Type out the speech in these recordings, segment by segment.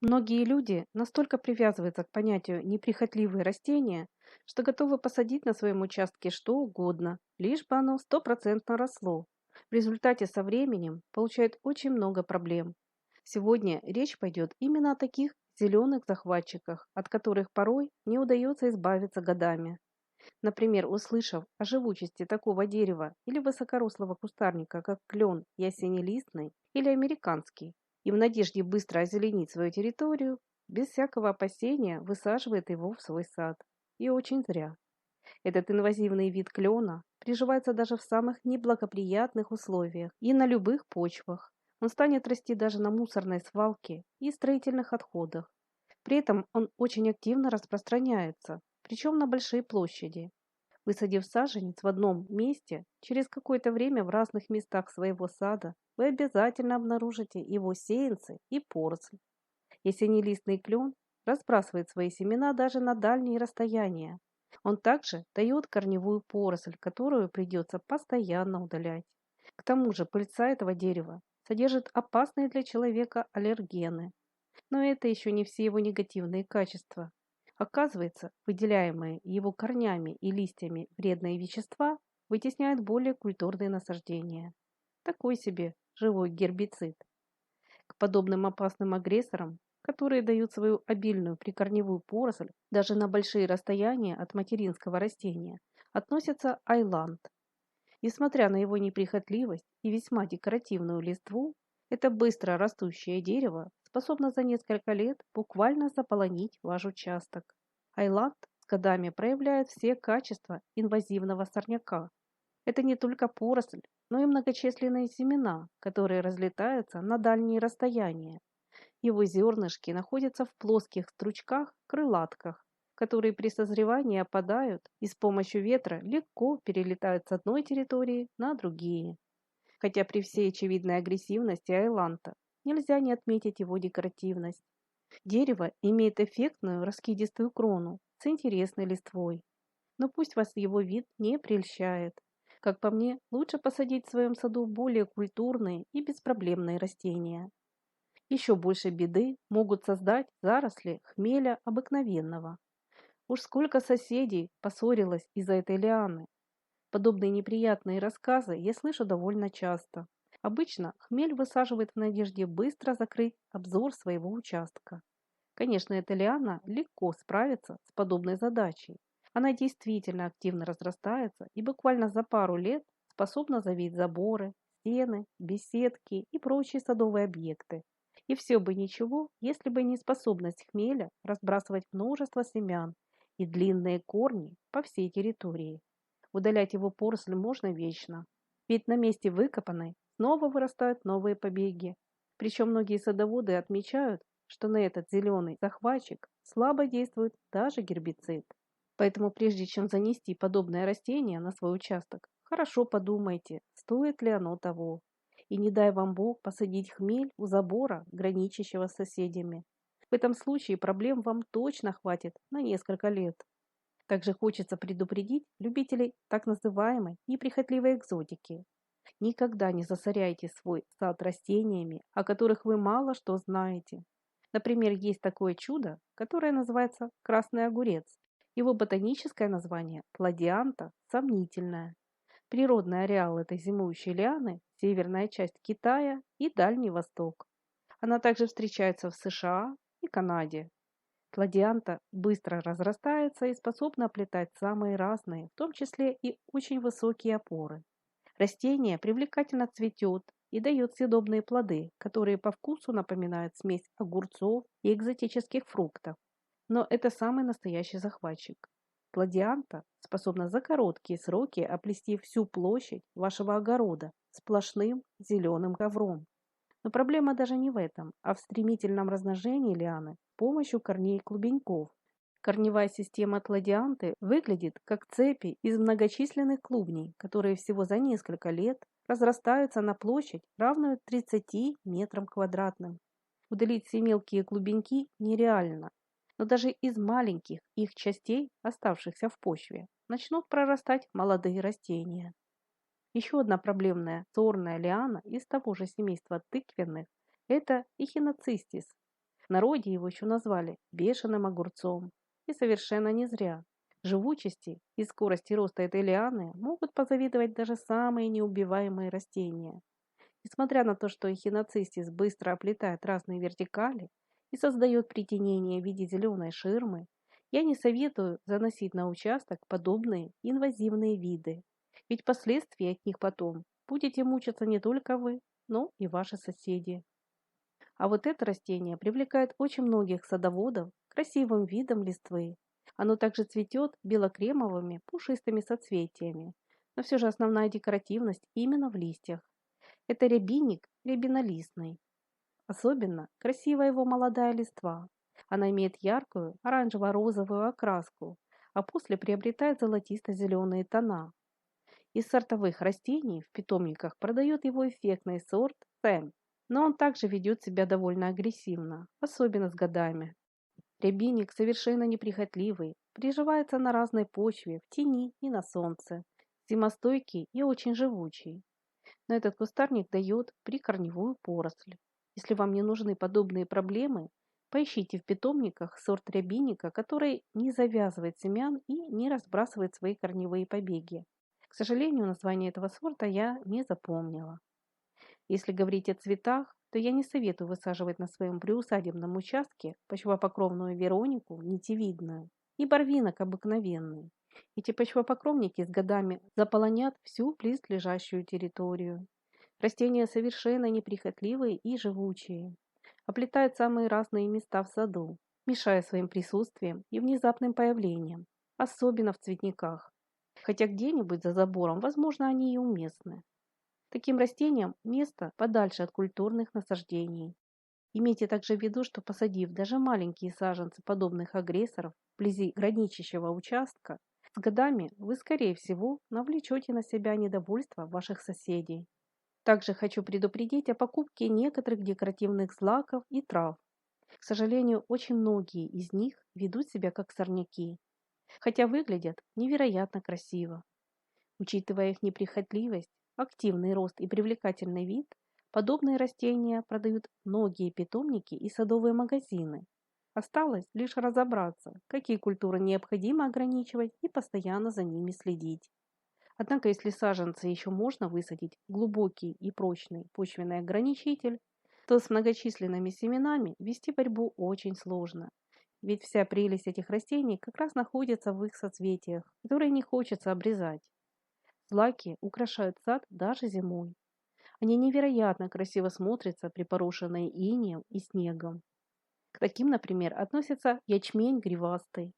Многие люди настолько привязываются к понятию неприхотливые растения, что готовы посадить на своем участке что угодно, лишь бы оно стопроцентно росло. В результате со временем получают очень много проблем. Сегодня речь пойдет именно о таких зеленых захватчиках, от которых порой не удается избавиться годами. Например, услышав о живучести такого дерева или высокорослого кустарника, как клен ясенелистный или американский, и в надежде быстро озеленить свою территорию, без всякого опасения высаживает его в свой сад. И очень зря. Этот инвазивный вид клена приживается даже в самых неблагоприятных условиях и на любых почвах. Он станет расти даже на мусорной свалке и строительных отходах. При этом он очень активно распространяется, причем на большие площади. Высадив саженец в одном месте, через какое-то время в разных местах своего сада вы обязательно обнаружите его сеянцы и поросль. Ясенелистный клен разбрасывает свои семена даже на дальние расстояния. Он также дает корневую поросль, которую придется постоянно удалять. К тому же пыльца этого дерева содержит опасные для человека аллергены. Но это еще не все его негативные качества. Оказывается, выделяемые его корнями и листьями вредные вещества вытесняют более культурные насаждения. Такой себе живой гербицид. К подобным опасным агрессорам, которые дают свою обильную прикорневую поросль даже на большие расстояния от материнского растения, относится айланд. Несмотря на его неприхотливость и весьма декоративную листву, это быстро растущее дерево способно за несколько лет буквально заполонить ваш участок. Айланд с годами проявляет все качества инвазивного сорняка. Это не только поросль, но и многочисленные семена, которые разлетаются на дальние расстояния. Его зернышки находятся в плоских стручках-крылатках, которые при созревании опадают и с помощью ветра легко перелетают с одной территории на другие. Хотя при всей очевидной агрессивности айланта нельзя не отметить его декоративность. Дерево имеет эффектную раскидистую крону с интересной листвой. Но пусть вас его вид не прельщает. Как по мне, лучше посадить в своем саду более культурные и беспроблемные растения. Еще больше беды могут создать заросли хмеля обыкновенного. Уж сколько соседей поссорилось из-за этой лианы. Подобные неприятные рассказы я слышу довольно часто. Обычно хмель высаживает в надежде быстро закрыть обзор своего участка. Конечно, эта лиана легко справится с подобной задачей. Она действительно активно разрастается и буквально за пару лет способна завить заборы, стены, беседки и прочие садовые объекты. И все бы ничего, если бы не способность хмеля разбрасывать множество семян и длинные корни по всей территории. Удалять его поросль можно вечно, ведь на месте выкопанной снова вырастают новые побеги. Причем многие садоводы отмечают, что на этот зеленый захватчик слабо действует даже гербицид. Поэтому прежде чем занести подобное растение на свой участок, хорошо подумайте, стоит ли оно того. И не дай вам Бог посадить хмель у забора, граничащего с соседями. В этом случае проблем вам точно хватит на несколько лет. Также хочется предупредить любителей так называемой неприхотливой экзотики. Никогда не засоряйте свой сад растениями, о которых вы мало что знаете. Например, есть такое чудо, которое называется красный огурец. Его ботаническое название кладианта сомнительное. Природный ареал этой зимующей лианы – северная часть Китая и Дальний Восток. Она также встречается в США и Канаде. Кладианта быстро разрастается и способна оплетать самые разные, в том числе и очень высокие опоры. Растение привлекательно цветет и дает съедобные плоды, которые по вкусу напоминают смесь огурцов и экзотических фруктов. Но это самый настоящий захватчик. Кладианта способна за короткие сроки оплести всю площадь вашего огорода сплошным зеленым ковром. Но проблема даже не в этом, а в стремительном размножении лианы с помощью корней клубеньков. Корневая система кладианты выглядит как цепи из многочисленных клубней, которые всего за несколько лет разрастаются на площадь, равную 30 метрам квадратным. Удалить все мелкие клубеньки нереально, но даже из маленьких их частей, оставшихся в почве, начнут прорастать молодые растения. Еще одна проблемная сорная лиана из того же семейства тыквенных – это эхиноцистис. В народе его еще назвали бешеным огурцом. И совершенно не зря. Живучести и скорости роста этой лианы могут позавидовать даже самые неубиваемые растения. Несмотря на то, что эхиноцистис быстро оплетает разные вертикали и создает притенение в виде зеленой ширмы, я не советую заносить на участок подобные инвазивные виды, ведь последствия от них потом будете мучиться не только вы, но и ваши соседи. А вот это растение привлекает очень многих садоводов красивым видом листвы. Оно также цветет белокремовыми пушистыми соцветиями, но все же основная декоративность именно в листьях. Это рябинник рябинолистный. Особенно красива его молодая листва. Она имеет яркую оранжево-розовую окраску, а после приобретает золотисто-зеленые тона. Из сортовых растений в питомниках продает его эффектный сорт Сэм, но он также ведет себя довольно агрессивно, особенно с годами. Рябинник совершенно неприхотливый, приживается на разной почве, в тени и на солнце, зимостойкий и очень живучий. Но этот кустарник дает прикорневую поросль. Если вам не нужны подобные проблемы, поищите в питомниках сорт рябинника, который не завязывает семян и не разбрасывает свои корневые побеги. К сожалению, название этого сорта я не запомнила. Если говорить о цветах, то я не советую высаживать на своем приусадебном участке почвопокровную веронику нитевидную и барвинок обыкновенный. Эти почвопокровники с годами заполонят всю близлежащую территорию. Растения совершенно неприхотливые и живучие. Оплетают самые разные места в саду, мешая своим присутствием и внезапным появлением, особенно в цветниках. Хотя где-нибудь за забором, возможно, они и уместны. Таким растениям место подальше от культурных насаждений. Имейте также в виду, что посадив даже маленькие саженцы подобных агрессоров вблизи граничащего участка, с годами вы, скорее всего, навлечете на себя недовольство ваших соседей. Также хочу предупредить о покупке некоторых декоративных злаков и трав. К сожалению, очень многие из них ведут себя как сорняки, хотя выглядят невероятно красиво. Учитывая их неприхотливость, активный рост и привлекательный вид, подобные растения продают многие питомники и садовые магазины. Осталось лишь разобраться, какие культуры необходимо ограничивать и постоянно за ними следить. Однако, если саженцы еще можно высадить в глубокий и прочный почвенный ограничитель, то с многочисленными семенами вести борьбу очень сложно. Ведь вся прелесть этих растений как раз находится в их соцветиях, которые не хочется обрезать. Злаки украшают сад даже зимой. Они невероятно красиво смотрятся, припорошенные инеем и снегом. К таким, например, относится ячмень гривастый.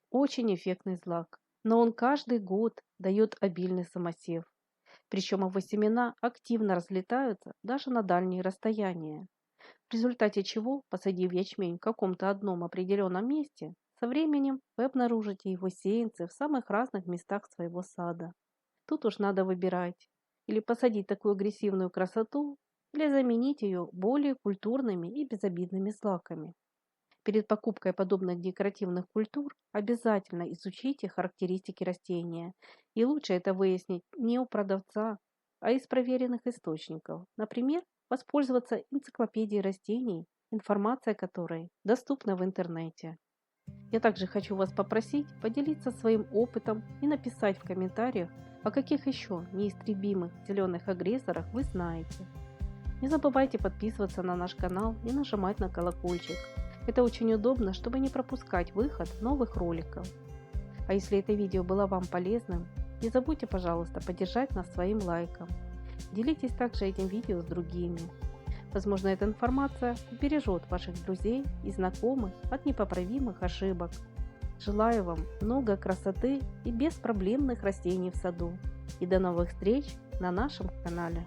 Очень эффектный злак, но он каждый год дает обильный самосев. Причем его семена активно разлетаются даже на дальние расстояния. В результате чего, посадив ячмень в каком-то одном определенном месте, со временем вы обнаружите его сеянцы в самых разных местах своего сада. Тут уж надо выбирать: или посадить такую агрессивную красоту, или заменить ее более культурными и безобидными злаками. Перед покупкой подобных декоративных культур обязательно изучите характеристики растения, и лучше это выяснить не у продавца, а из проверенных источников. Например, воспользоваться энциклопедией растений, информация которой доступна в интернете. Я также хочу вас попросить поделиться своим опытом и написать в комментариях, о каких еще неистребимых зеленых агрессорах вы знаете. Не забывайте подписываться на наш канал и нажимать на колокольчик. Это очень удобно, чтобы не пропускать выход новых роликов. А если это видео было вам полезным, не забудьте, пожалуйста, поддержать нас своим лайком. Делитесь также этим видео с другими. Возможно, эта информация убережет ваших друзей и знакомых от непоправимых ошибок. Желаю вам много красоты и беспроблемных растений в саду. И до новых встреч на нашем канале.